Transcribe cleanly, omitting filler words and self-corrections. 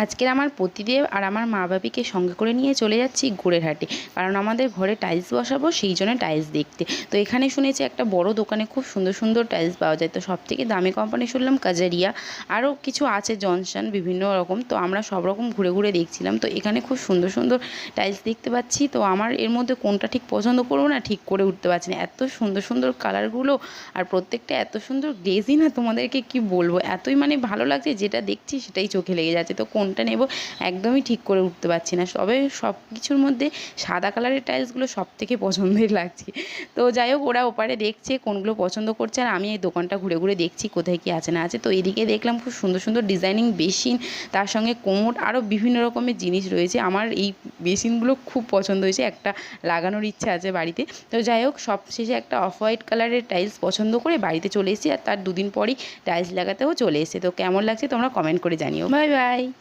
আজকের আমার পতিদেব আর আমার মা বাবিকে সঙ্গে করে নিয়ে চলে যাচ্ছি গোড়েরহাটে, কারণ আমাদের ঘরে টাইলস বসাবো, সেই জন্য টাইলস দেখতে। তো এখানে শুনেছি একটা বড় দোকানে খুব সুন্দর সুন্দর টাইলস পাওয়া যায়। তো সব থেকে দামি কোম্পানি শুনলাম কাজারিয়া, আরও কিছু আছে জনসন, বিভিন্ন রকম। তো আমরা সব রকম ঘুরে ঘুরে দেখছিলাম। তো এখানে খুব সুন্দর সুন্দর টাইলস দেখতে পাচ্ছি। তো আমার এর মধ্যে কোনটা ঠিক পছন্দ করবো না ঠিক করে উঠতে পারছি না, এত সুন্দর সুন্দর কালারগুলো, আর প্রত্যেকটা এত সুন্দর গ্লেজি, না তোমাদেরকে কি বলবো, এতই মানে ভালো লাগছে, যেটা দেখছি সেটাই চোখে লেগে যাচ্ছে। তো কোনটা নেব একদমই ঠিক করে উঠতে পারছি না। তবে সব কিছুর মধ্যে সাদা কালারের টাইলসগুলো সব থেকে পছন্দের লাগছে। তো যাই হোক, ওরা ওপারে দেখছে কোনগুলো পছন্দ করছে, আর আমি এই দোকানটা ঘুরে ঘুরে দেখছি কোথায় কি আছে না আছে। তো এদিকে দেখলাম খুব সুন্দর সুন্দর ডিজাইনিং বেসিন, তার সঙ্গে কোমোড, আরও বিভিন্ন রকমের জিনিস রয়েছে। আমার এই বেসিনগুলো খুব পছন্দ হয়েছে, একটা লাগানোর ইচ্ছা আছে বাড়িতে। তো যাই হোক, সব শেষে একটা অফ হোয়াইট কালারের টাইলস পছন্দ করে বাড়িতে চলে এসেছি, আর তার দুদিন পরই টাইলস লাগাতেও চলে এসেছে। তো কেমন লাগছে তোমরা কমেন্ট করে জানিও। Bye bye.